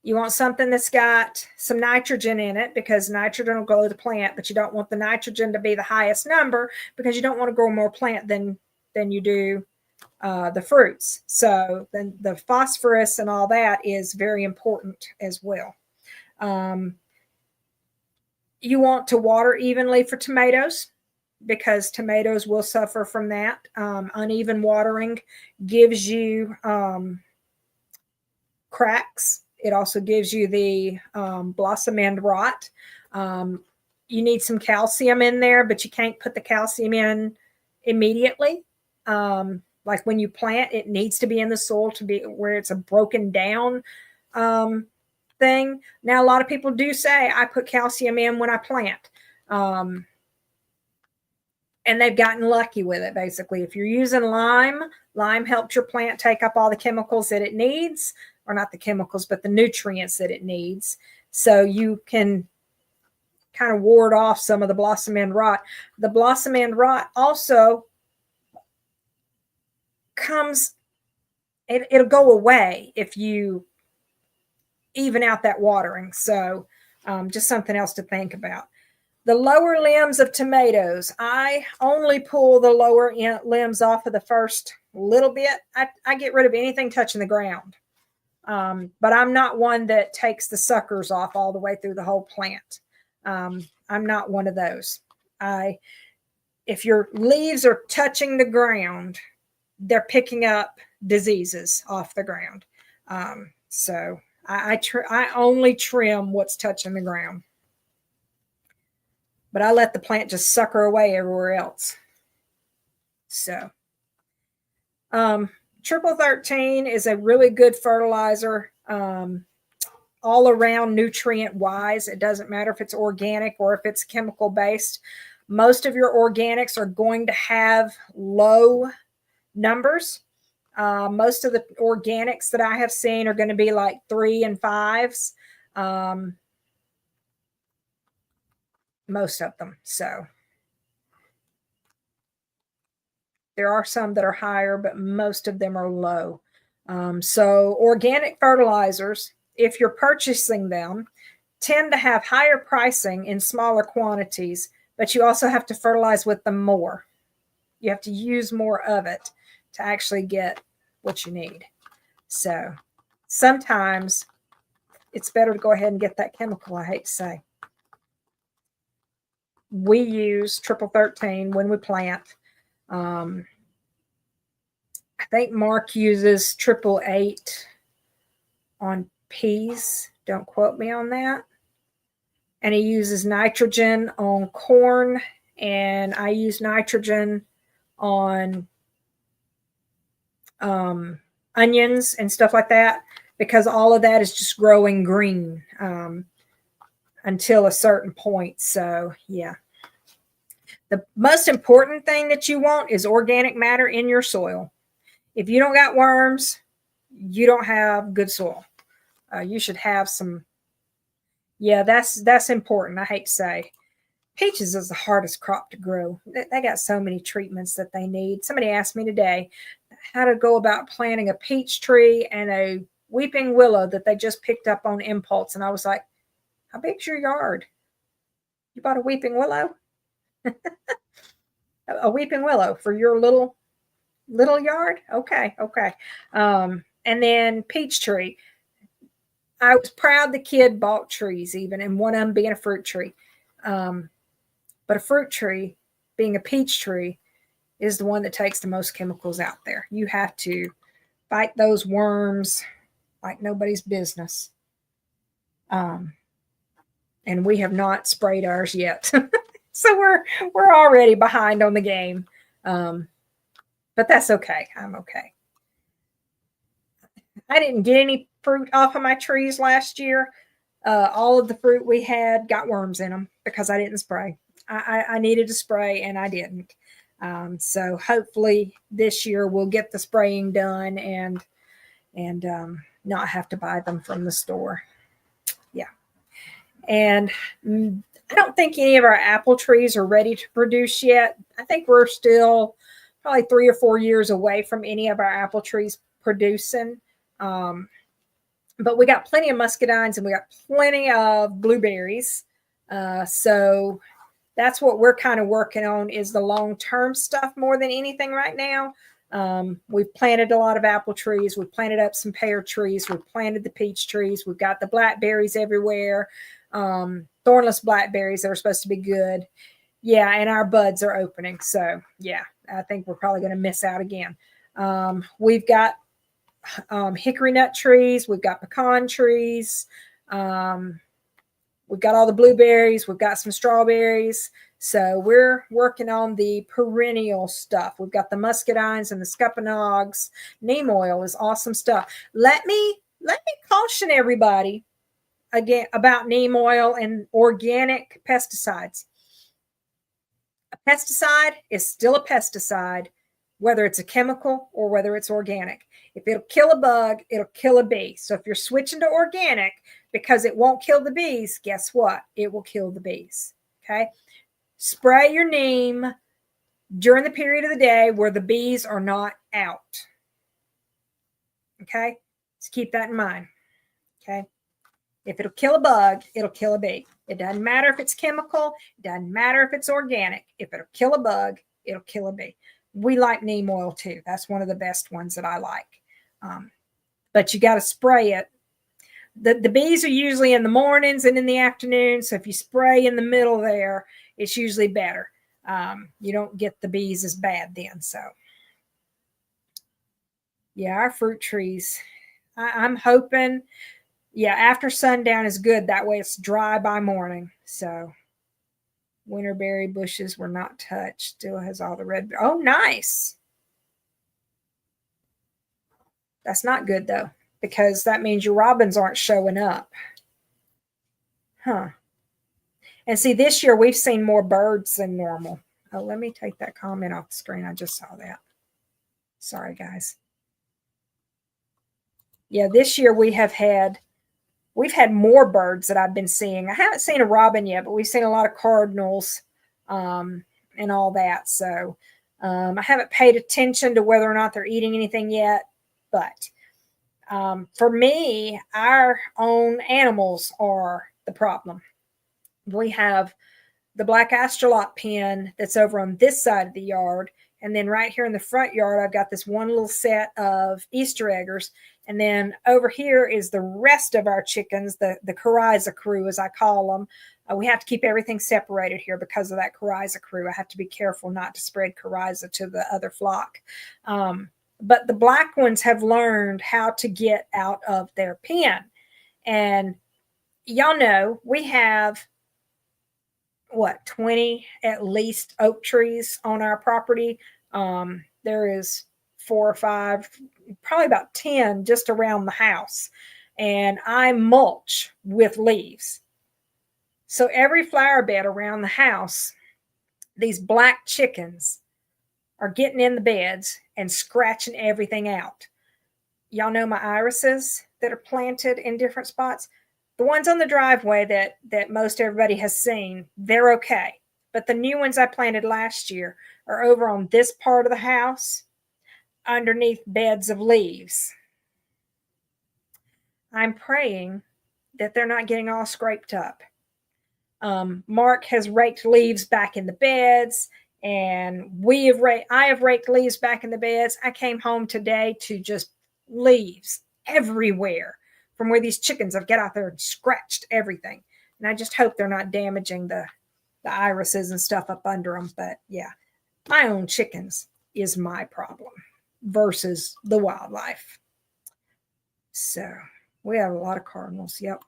You want something that's got some nitrogen in it because nitrogen will grow the plant, but you don't want the nitrogen to be the highest number because you don't want to grow more plant than you do the fruits. So then the phosphorus and all that is very important as well. You want to water evenly for tomatoes because tomatoes will suffer from that. Uneven watering gives you cracks. It also gives you the blossom end rot. You need some calcium in there, but you can't put the calcium in immediately. Like when you plant, it needs to be in the soil to be where it's a broken down thing. Now, a lot of people do say I put calcium in when I plant. And they've gotten lucky with it, basically. If you're using lime helps your plant take up all the chemicals that it needs, or not the chemicals, but the nutrients that it needs. So you can kind of ward off some of the blossom end rot. The blossom end rot also it'll go away if you even out that watering. So just something else to think about. The lower limbs of tomatoes, I only pull the lower limbs off of the first little bit. I get rid of anything touching the ground. But I'm not one that takes the suckers off all the way through the whole plant. I'm not one of those. If your leaves are touching the ground, they're picking up diseases off the ground. So I only trim what's touching the ground. But I let the plant just sucker away everywhere else. So, triple 13 is a really good fertilizer, all around nutrient wise. It doesn't matter if it's organic or if it's chemical based. Most of your organics are going to have low numbers. Most of the organics that I have seen are going to be like 3 and 5s. Most of them. So there are some that are higher, but most of them are low. So organic fertilizers, if you're purchasing them, tend to have higher pricing in smaller quantities, but you also have to fertilize with them more. You have to use more of it to actually get what you need. So sometimes it's better to go ahead and get that chemical, I hate to say. We use triple 13 when we plant. I think Mark uses triple 8 on peas. Don't quote me on that. And he uses nitrogen on corn, and I use nitrogen on onions and stuff like that, because all of that is just growing green until a certain point. So yeah, the most important thing that you want is organic matter in your soil. If you don't got worms, you don't have good soil. You should have some. Yeah, that's important. I hate to say, peaches is the hardest crop to grow. They got so many treatments that they need. Somebody asked me today how to go about planting a peach tree and a weeping willow that they just picked up on impulse. And I was like, how big's your yard? You bought a weeping willow? A weeping willow for your little yard? Okay. And then peach tree. I was proud the kid bought trees even, and one of them being a fruit tree. But a fruit tree, being a peach tree, is the one that takes the most chemicals out there. You have to fight those worms like nobody's business. And we have not sprayed ours yet. So we're already behind on the game. But that's okay. I'm okay. I didn't get any fruit off of my trees last year. All of the fruit we had got worms in them because I didn't spray. I needed to spray and I didn't. So hopefully this year we'll get the spraying done and not have to buy them from the store. Yeah. And I don't think any of our apple trees are ready to produce yet. I think we're still probably 3 or 4 years away from any of our apple trees producing. But we got plenty of muscadines and we got plenty of blueberries. So that's what we're kind of working on, is the long-term stuff more than anything right now. We've planted a lot of apple trees. We've planted up some pear trees. We've planted the peach trees. We've got the blackberries everywhere. Thornless blackberries that are supposed to be good. Yeah, and our buds are opening. So yeah, I think we're probably going to miss out again. We've got hickory nut trees. We've got pecan trees. We've got all the blueberries. We've got some strawberries. So we're working on the perennial stuff. We've got the muscadines and the scuppernongs. Neem oil is awesome stuff. Let me caution everybody again about neem oil and organic pesticides. A pesticide is still a pesticide, whether it's a chemical or whether it's organic. If it'll kill a bug, it'll kill a bee. So if you're switching to organic because it won't kill the bees, guess what? It will kill the bees. Okay. Spray your neem during the period of the day where the bees are not out. Okay. Just keep that in mind. Okay. If it'll kill a bug, it'll kill a bee. It doesn't matter if it's chemical. It doesn't matter if it's organic. If it'll kill a bug, it'll kill a bee. We like neem oil too. That's one of the best ones that I like. But you got to spray it. The bees are usually in the mornings and in the afternoon. So if you spray in the middle there, it's usually better. You don't get the bees as bad then. So yeah, our fruit trees, I'm hoping, yeah, after sundown is good. That way it's dry by morning. So winterberry bushes were not touched. Still has all the red. Oh, nice. That's not good though, because that means your robins aren't showing up. Huh. And see, this year we've seen more birds than normal. Oh, let me take that comment off the screen. I just saw that. Sorry, guys. Yeah, this year we've had more birds that I've been seeing. I haven't seen a robin yet, but we've seen a lot of cardinals and all that. So I haven't paid attention to whether or not they're eating anything yet. But for me, our own animals are the problem. We have the black astrolot pen that's over on this side of the yard. And then right here in the front yard, I've got this one little set of Easter eggers. And then over here is the rest of our chickens, the coryza crew, as I call them. We have to keep everything separated here because of that coryza crew. I have to be careful not to spread coryza to the other flock. But the black ones have learned how to get out of their pen. And y'all know we have, 20 at least oak trees on our property. There is 4 or 5, probably about 10 just around the house. And I mulch with leaves. So every flower bed around the house, these black chickens are getting in the beds and scratching everything out. Y'all know my irises that are planted in different spots? The ones on the driveway that most everybody has seen, they're okay. But the new ones I planted last year are over on this part of the house underneath beds of leaves. I'm praying that they're not getting all scraped up. Mark has raked leaves back in the beds, and I have raked leaves back in the beds. I came home today to just leaves everywhere from where these chickens have got out there and scratched everything. And I just hope they're not damaging the irises and stuff up under them. But yeah, my own chickens is my problem versus the wildlife. So we have a lot of cardinals. Yep.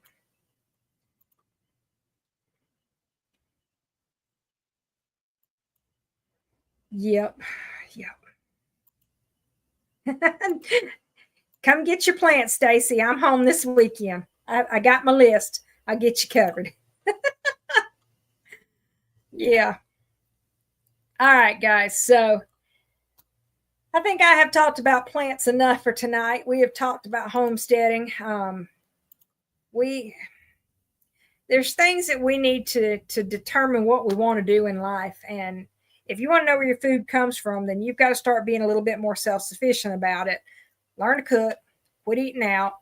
Yep. Come get your plants, Stacy. I'm home this weekend. I got my list. I'll get you covered. Yeah. All right, guys. So I think I have talked about plants enough for tonight. We have talked about homesteading. There's things that we need to determine what we want to do in life. And if you want to know where your food comes from, then you've got to start being a little bit more self-sufficient about it. Learn to cook, quit eating out,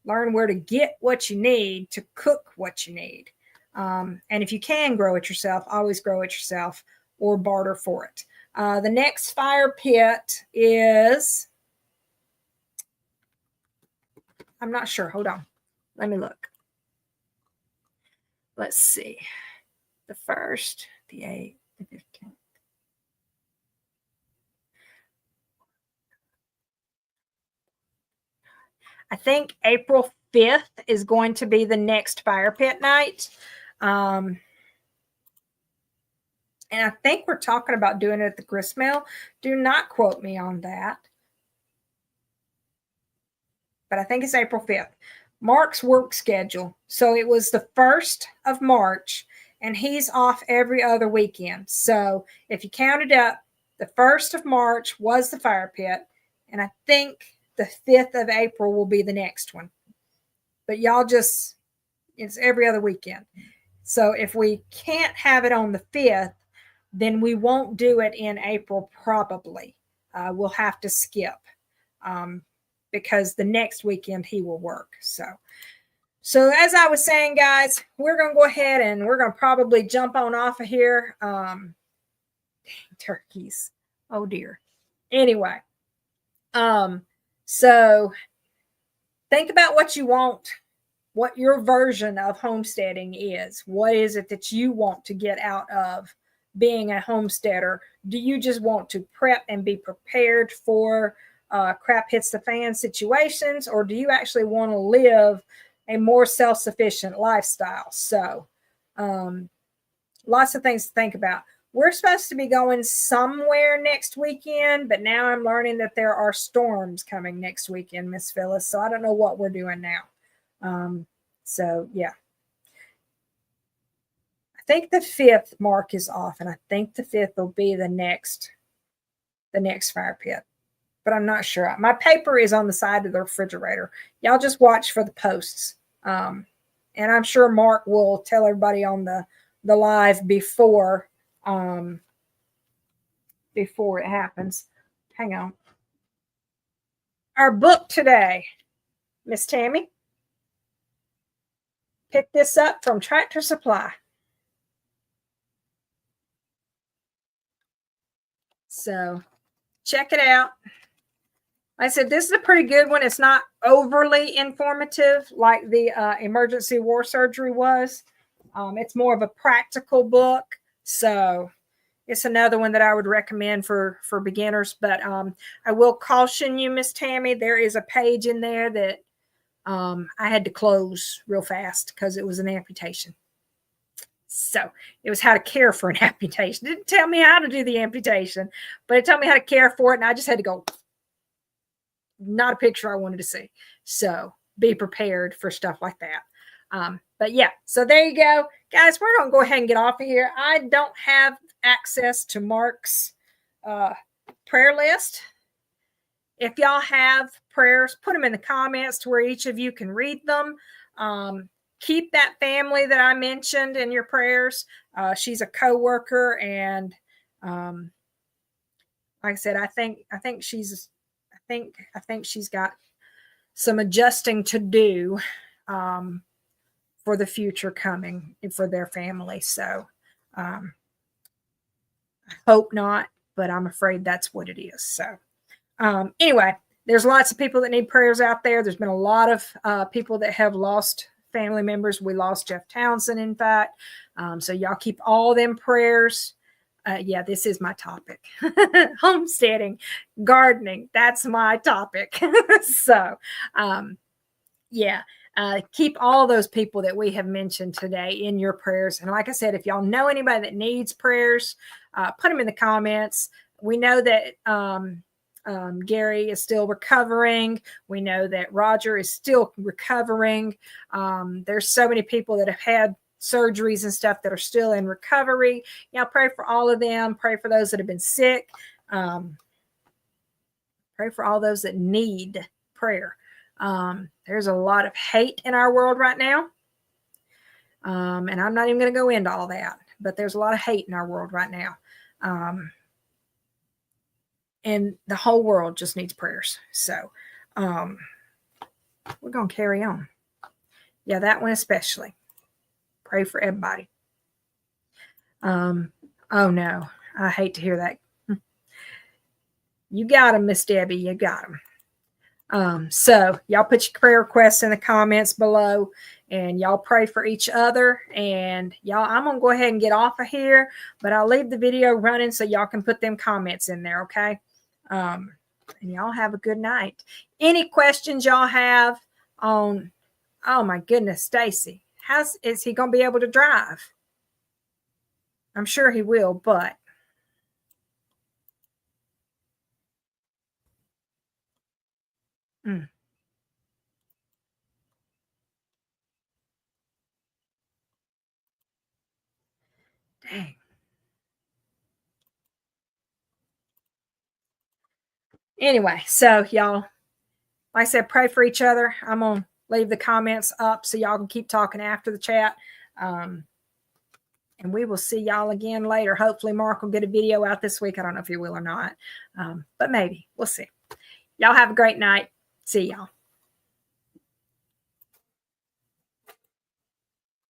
learn where to get what you need to cook what you need. And if you can grow it yourself, always grow it yourself or barter for it. The next fire pit is, I'm not sure. Hold on. Let me look. Let's see. The 1st, the 8th, the 15th. I think April 5th is going to be the next fire pit night. And I think we're talking about doing it at the gristmill. Do not quote me on that. But I think it's April 5th. Mark's work schedule. So it was the 1st of March, and he's off every other weekend. So if you count it up, the 1st of March was the fire pit, and I think the 5th of April will be the next one. But y'all it's every other weekend. So if we can't have it on the 5th, then we won't do it in April probably. We'll have to skip because the next weekend he will work. So as I was saying, guys, we're going to go ahead and we're going to probably jump on off of here. Dang, turkeys. Oh, dear. Anyway, so think about what you want, what your version of homesteading is. What is it that you want to get out of being a homesteader? Do you just want to prep and be prepared for crap hits the fan situations, or do you actually want to live a more self-sufficient lifestyle? So lots of things to think about. We're supposed to be going somewhere next weekend, but now I'm learning that there are storms coming next weekend, Miss Phyllis. So I don't know what we're doing now. So yeah. I think the 5th Mark is off, and I think the 5th will be the next fire pit. But I'm not sure. My paper is on the side of the refrigerator. Y'all just watch for the posts. And I'm sure Mark will tell everybody on the live before it happens. Hang on. Our book today, Miss Tammy, picked this up from Tractor Supply. So check it out. Like I said, this is a pretty good one. It's not overly informative like the emergency war surgery was. It's more of a practical book. So it's another one that I would recommend for beginners. But I will caution you, Miss Tammy, there is a page in there that I had to close real fast because it was an amputation. So it was how to care for an amputation. It didn't tell me how to do the amputation, but it told me how to care for it. And I just had to go, not a picture I wanted to see. So be prepared for stuff like that. But yeah, so there you go. Guys, we're going to go ahead and get off of here. I don't have access to Mark's prayer list. If y'all have prayers, put them in the comments to where each of you can read them. Keep that family that I mentioned in your prayers. She's a coworker, and like I said, I think she's got some adjusting to do for the future coming for their family. So I hope not, but I'm afraid that's what it is. So anyway, there's lots of people that need prayers out there. There's been a lot of people that have lost family members. We lost Jeff Townsend, in fact. So y'all keep all them prayers. Yeah, this is my topic. Homesteading, gardening, that's my topic. So, yeah, keep all those people that we have mentioned today in your prayers. And like I said, if y'all know anybody that needs prayers, put them in the comments. We know that Gary is still recovering. We know that Roger is still recovering. There's so many people that have had surgeries and stuff that are still in recovery. Pray for all of them. Pray for those that have been sick. Pray for all those that need prayer. There's a lot of hate in our world right now. And I'm not even going to go into all that, but there's a lot of hate in our world right now. And the whole world just needs prayers. So we're going to carry on. Yeah, that one especially. Pray for everybody. Oh no, I hate to hear that. You got them, Miss Debbie. You got them. So y'all put your prayer requests in the comments below, and y'all pray for each other. And y'all, I'm gonna go ahead and get off of here, but I'll leave the video running so y'all can put them comments in there, okay? And y'all have a good night. Any questions y'all have on? Oh my goodness, Stacy. Is he going to be able to drive? I'm sure he will, but dang. Anyway, so y'all, like I said, pray for each other. I'm going to leave the comments up so y'all can keep talking after the chat. And we will see y'all again later. Hopefully Mark will get a video out this week. I don't know if he will or not, but maybe. We'll see. Y'all have a great night. See y'all.